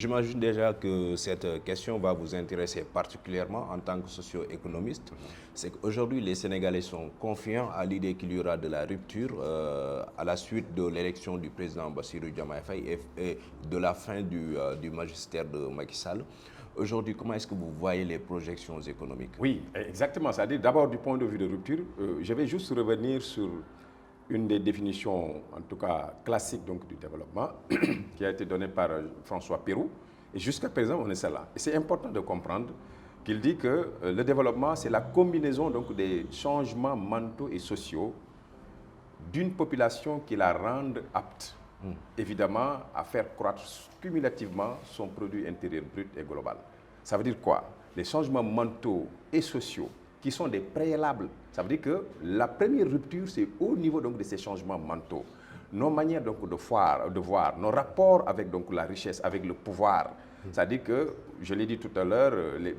J'imagine déjà que cette question va vous intéresser particulièrement en tant que socio-économiste. C'est qu'aujourd'hui, les Sénégalais sont confiants à l'idée qu'il y aura de la rupture à la suite de l'élection du président Bassirou Diomaye Faye et de la fin du magistère de Macky Sall. Aujourd'hui, comment est-ce que vous voyez les projections économiques? Oui, exactement. C'est-à-dire, d'abord, du point de vue de rupture, je vais juste revenir sur une des définitions, en tout cas classiques donc, du développement, qui a été donnée par François Pérou. Et jusqu'à présent, on est celle-là. Et c'est important de comprendre qu'il dit que le développement, c'est la combinaison donc, des changements mentaux et sociaux d'une population qui la rende apte, évidemment, à faire croître cumulativement son produit intérieur brut et global. Ça veut dire quoi? Les changements mentaux et sociaux qui sont des préalables. Ça veut dire que la première rupture, c'est au niveau donc, de ces changements mentaux. Nos manières donc, de voir, nos rapports avec donc, la richesse, avec le pouvoir. C'est-à-dire que, je l'ai dit tout à l'heure,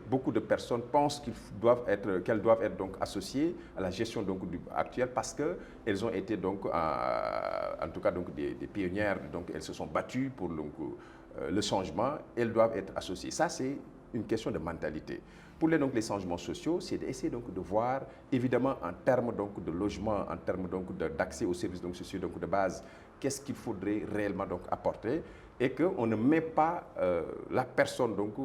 beaucoup de personnes pensent qu'elles doivent être donc, associées à la gestion donc, actuelle parce qu'elles ont été donc, en tout cas donc, des pionnières, donc elles se sont battues pour le changement, elles doivent être associées. Ça, c'est une question de mentalité. Pour donc, les changements sociaux, c'est d'essayer donc, de voir, évidemment, en termes donc, de logement, en termes d'accès aux services donc, sociaux donc, de base, qu'est-ce qu'il faudrait réellement donc, apporter et qu'on ne met pas la personne donc,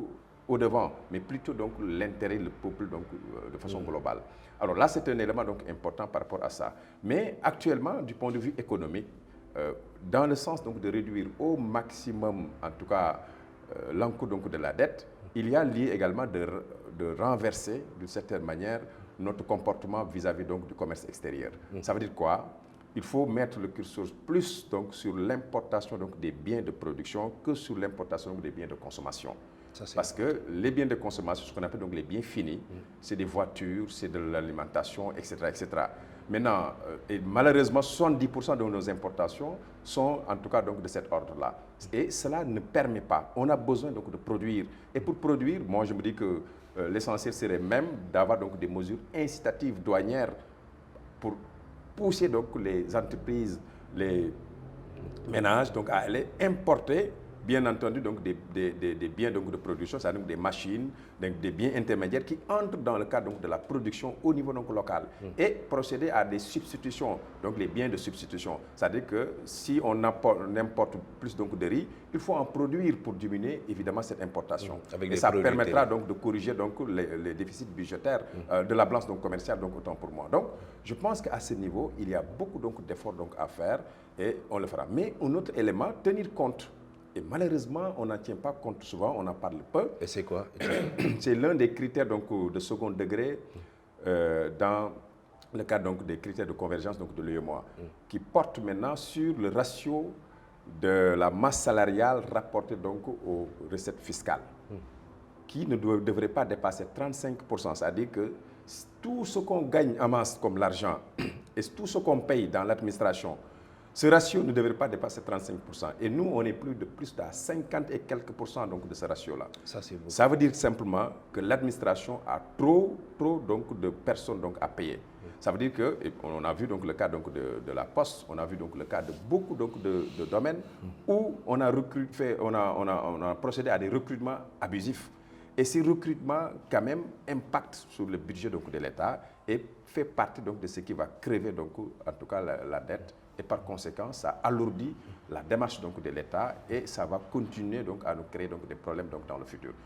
au devant, mais plutôt donc, l'intérêt, le peuple donc, de façon globale. Alors là, c'est un élément donc, important par rapport à ça. Mais actuellement, du point de vue économique, dans le sens donc, de réduire au maximum, en tout cas, l'encours donc, de la dette, il y a lieu également de renverser, d'une certaine manière, notre comportement vis-à-vis donc, du commerce extérieur. Ça veut dire quoi? Il faut mettre le curseur plus donc, sur l'importation donc, des biens de production que sur l'importation des biens de consommation. Parce que les biens de consommation, ce qu'on appelle donc les biens finis, c'est des voitures, c'est de l'alimentation, etc., etc. Maintenant, et malheureusement, 70% de nos importations sont en tout cas donc, de cet ordre-là. Et cela ne permet pas. On a besoin donc, de produire. Et pour produire, moi je me dis que l'essentiel serait même d'avoir donc, des mesures incitatives douanières pour pousser donc, les entreprises, les ménages donc, à aller importer, bien entendu, donc, des biens donc, de production, c'est-à-dire des machines, donc, des biens intermédiaires qui entrent dans le cadre donc, de la production au niveau donc, local et procéder à des substitutions, donc les biens de substitution. C'est-à-dire que si on importe plus donc, de riz, il faut en produire pour diminuer évidemment cette importation. Et ça permettra donc, de corriger donc, les déficits budgétaires de la balance donc, commerciale, donc, autant pour moi. Donc, je pense qu'à ce niveau, il y a beaucoup d'efforts donc, à faire et on le fera. Mais un autre élément, tenir compte. Et malheureusement, on n'en tient pas compte souvent, on en parle peu. Et c'est quoi? C'est l'un des critères donc, de second degré dans le cadre donc, des critères de convergence donc, de l'UEMOA, qui porte maintenant sur le ratio de la masse salariale rapportée donc, aux recettes fiscales, qui ne devrait pas dépasser 35%. C'est-à-dire que tout ce qu'on gagne en masse comme l'argent et tout ce qu'on paye dans l'administration, ce ratio ne devrait pas dépasser 35%. Et nous, on est plus de 50 et quelques pourcents donc, de ce ratio-là. Ça veut dire simplement que l'administration a trop donc, de personnes donc, à payer. Ça veut dire qu'on a vu donc, le cas donc, de la Poste, on a vu donc, le cas de beaucoup donc, de domaines où on a procédé à des recrutements abusifs. Et ces recrutements, quand même, impactent sur le budget donc, de l'État et fait partie donc, de ce qui va crever, donc, en tout cas, la dette. Et par conséquent, ça alourdit la démarche donc, de l'État et ça va continuer donc, à nous créer donc, des problèmes donc, dans le futur.